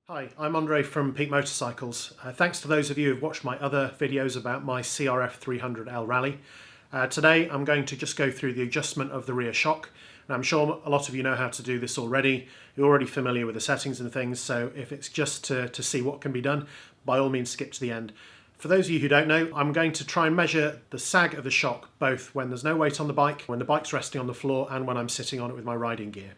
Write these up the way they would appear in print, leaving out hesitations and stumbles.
Hi, I'm Andre from Peak Motorcycles. Thanks to those of you who've watched my other videos about my CRF300L Rally. Today I'm going to just go through the adjustment of the rear shock. And I'm sure a lot of you know how to do this already. You're already familiar with the settings and things, so if it's just to see what can be done, by all means skip to the end. For those of you who don't know, I'm going to try and measure the sag of the shock both when there's no weight on the bike, when the bike's resting on the floor, and when I'm sitting on it with my riding gear.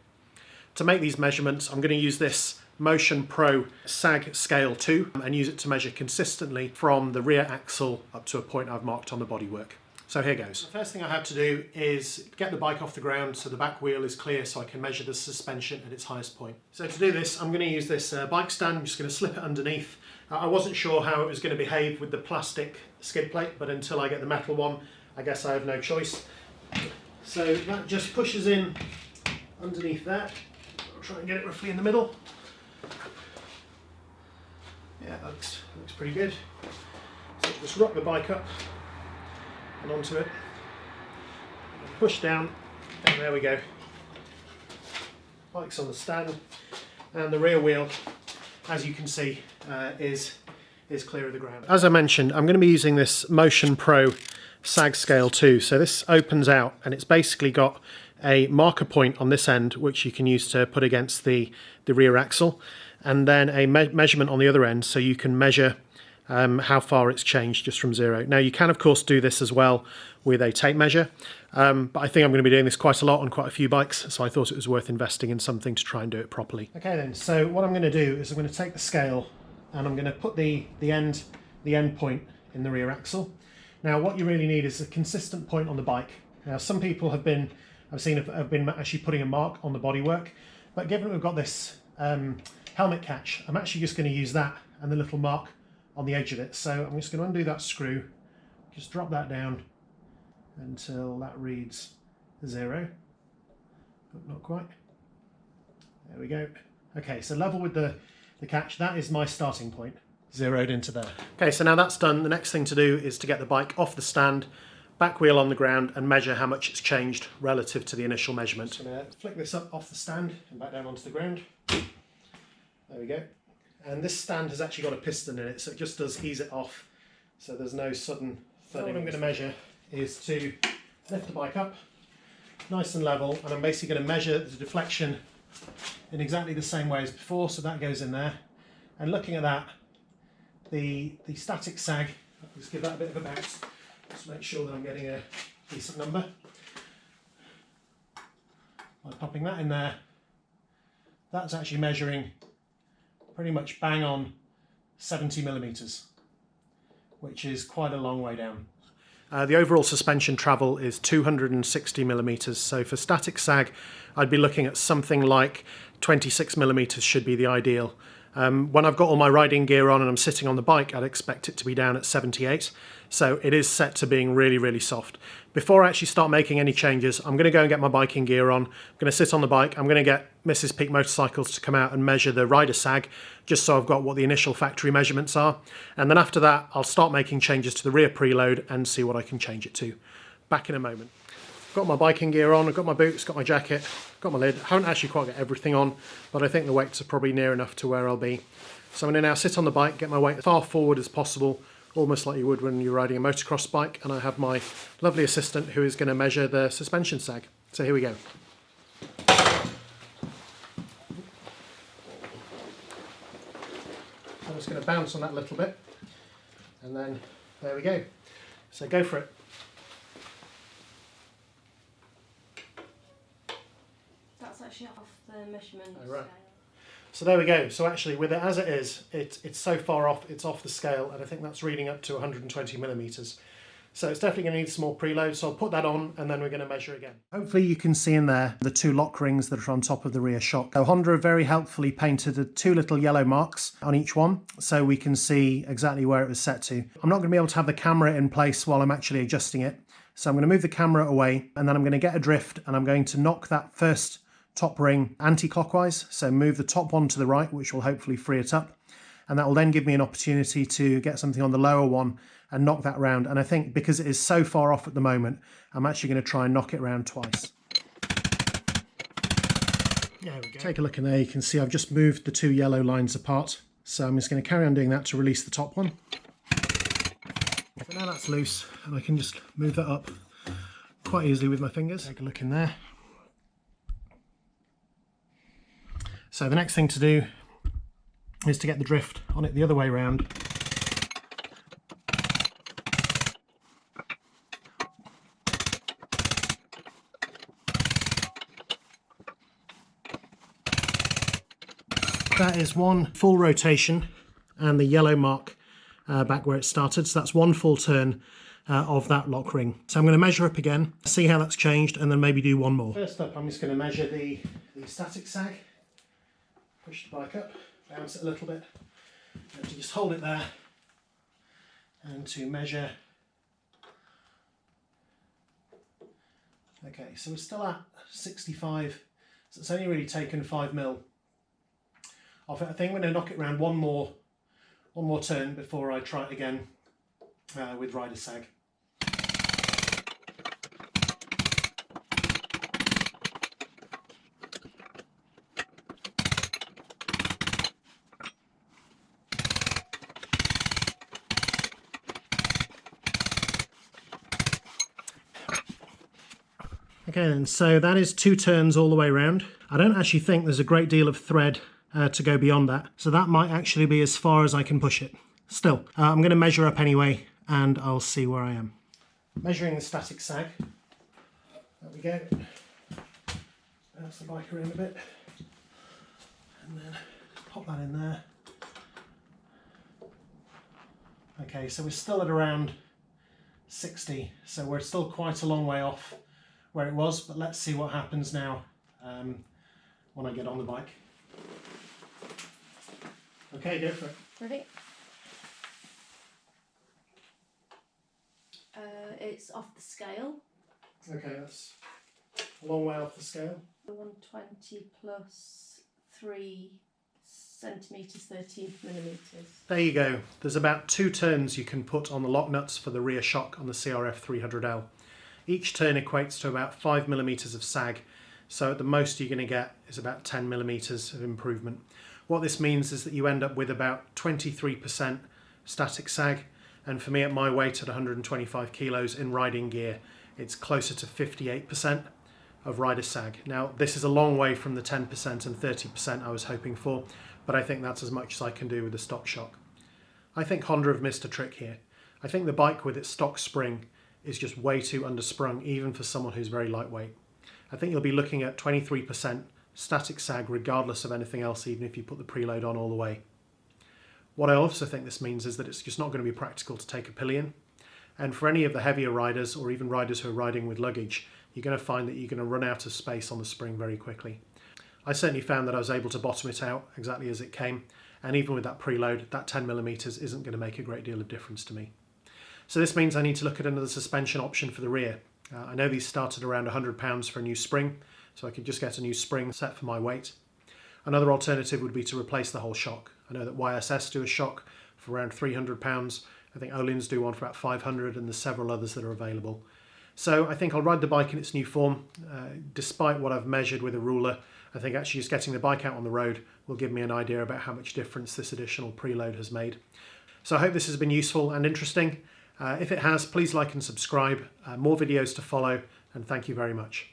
To make these measurements, I'm going to use this Motion Pro Sag Scale 2 and use it to measure consistently from the rear axle up to a point I've marked on the bodywork. So here goes. The first thing I have to do is get the bike off the ground so the back wheel is clear so I can measure the suspension at its highest point. So to do this, I'm going to use this bike stand. I'm just going to slip it underneath. I wasn't sure how it was going to behave with the plastic skid plate, but until I get the metal one, I guess I have no choice. So that just pushes in underneath that. I'll try and get it roughly in the middle. Yeah, that looks pretty good. So just rock the bike up and onto it, push down, and there we go. Bike's on the stand, and the rear wheel, as you can see, is clear of the ground. As I mentioned, I'm going to be using this Motion Pro Sag Scale 2. So this opens out, and it's basically got a marker point on this end, which you can use to put against the rear axle, and then a measurement on the other end, so you can measure how far it's changed just from zero. Now you can of course do this as well with a tape measure, but I think I'm going to be doing this quite a lot on quite a few bikes, so I thought it was worth investing in something to try and do it properly. Okay then, so what I'm going to do is I'm going to take the scale and I'm going to put the end point in the rear axle. Now what you really need is a consistent point on the bike. Now some people have been actually putting a mark on the bodywork, but given we've got this helmet catch, I'm actually just going to use that and the little mark on the edge of it. So I'm just going to undo that screw, just drop that down until that reads 0, but not quite. There we go. Okay, so level with the catch, that is my starting point, zeroed into there. Okay, so now that's done, the next thing to do is to get the bike off the stand, back wheel on the ground, and measure how much it's changed relative to the initial measurement. So I'm going to flick this up off the stand and back down onto the ground. There we go. And this stand has actually got a piston in it, so it just does ease it off, so there's no sudden thudding. So what I'm going to measure is to lift the bike up nice and level, and I'm basically going to measure the deflection in exactly the same way as before, so that goes in there. And looking at that, the static sag, let's give that a bit of a bounce, just make sure that I'm getting a decent number. By popping that in there, that's actually measuring pretty much bang on 70 millimeters, which is quite a long way down. The overall suspension travel is 260 millimeters, so for static sag I'd be looking at something like 26 millimeters should be the ideal. When I've got all my riding gear on and I'm sitting on the bike, I'd expect it to be down at 78, so it is set to being really soft. Before I actually start making any changes, I'm going to go and get my biking gear on, I'm going to sit on the bike, I'm going to get Mrs. Peak Motorcycles to come out and measure the rider sag, just so I've got what the initial factory measurements are, and then after that I'll start making changes to the rear preload and see what I can change it to. Back in a moment. I've got my biking gear on, I've got my boots, got my jacket, got my lid. I haven't actually quite got everything on, but I think the weights are probably near enough to where I'll be. So I'm going to now sit on the bike, get my weight as far forward as possible, almost like you would when you're riding a motocross bike, and I have my lovely assistant who is going to measure the suspension sag. So here we go. I'm just going to bounce on that a little bit, and then there we go. So go for it. That's actually off the measurement Oh, right. scale. So there we go. So actually with it as it is, it's so far off, it's off the scale, and I think that's reading up to 120 millimeters. So it's definitely going to need some more preload, so I'll put that on and then we're going to measure again. Hopefully you can see in there the two lock rings that are on top of the rear shock. So Honda have very helpfully painted two little yellow marks on each one, so we can see exactly where it was set to. I'm not going to be able to have the camera in place while I'm actually adjusting it, so I'm going to move the camera away, and then I'm going to get a drift, and I'm going to knock that first top ring anti-clockwise, so move the top one to the right, which will hopefully free it up, and that will then give me an opportunity to get something on the lower one and knock that round. And I think because it is so far off at the moment, I'm actually going to try and knock it round twice. There we go. Take a look in there, you can see I've just moved the two yellow lines apart. So I'm just going to carry on doing that to release the top one. So now that's loose, and I can just move that up quite easily with my fingers. Take a look in there. So the next thing to do is to get the drift on it the other way around. That is one full rotation and the yellow mark back where it started. So that's one full turn of that lock ring. So I'm going to measure up again, see how that's changed, and then maybe do one more. First up, I'm just going to measure the static sag. Push the bike up, bounce it a little bit, and to just hold it there, and to measure. Okay, so we're still at 65, so it's only really taken 5 mil. I think I'm going to knock it around one more turn before I try it again with rider sag. Okay then, so that is 2 turns all the way around. I don't actually think there's a great deal of thread to go beyond that, so that might actually be as far as I can push it. Still, I'm going to measure up anyway, and I'll see where I am. Measuring the static sag. There we go. Bounce the bike around a bit, and then pop that in there. Okay, so we're still at around 60, so we're still quite a long way off where it was, but let's see what happens now when I get on the bike. Okay, go for it. Ready? It's off the scale. Okay, that's a long way off the scale. 120 plus 3 centimetres, 13 millimetres. There you go. There's about 2 turns you can put on the lock nuts for the rear shock on the CRF300L. Each turn equates to about 5 millimetres of sag, so at the most you're going to get is about 10 millimetres of improvement. What this means is that you end up with about 23% static sag, and for me at my weight at 125 kilos in riding gear, it's closer to 58% of rider sag. Now this is a long way from the 10% and 30% I was hoping for, but I think that's as much as I can do with the stock shock. I think Honda have missed a trick here. I think the bike with its stock spring is just way too undersprung, even for someone who's very lightweight. I think you'll be looking at 23% static sag regardless of anything else, even if you put the preload on all the way. What I also think this means is that it's just not going to be practical to take a pillion, and for any of the heavier riders or even riders who are riding with luggage, you're going to find that you're going to run out of space on the spring very quickly. I certainly found that I was able to bottom it out exactly as it came, and even with that preload, that 10 millimeters isn't going to make a great deal of difference to me. So this means I need to look at another suspension option for the rear. I know these start at around £100 for a new spring, so I could just get a new spring set for my weight. Another alternative would be to replace the whole shock. I know that YSS do a shock for around £300. I think Öhlins do one for about £500, and there's several others that are available. So I think I'll ride the bike in its new form. Despite what I've measured with a ruler, I think actually just getting the bike out on the road will give me an idea about how much difference this additional preload has made. So I hope this has been useful and interesting. If it has, please like and subscribe. More videos to follow, and thank you very much.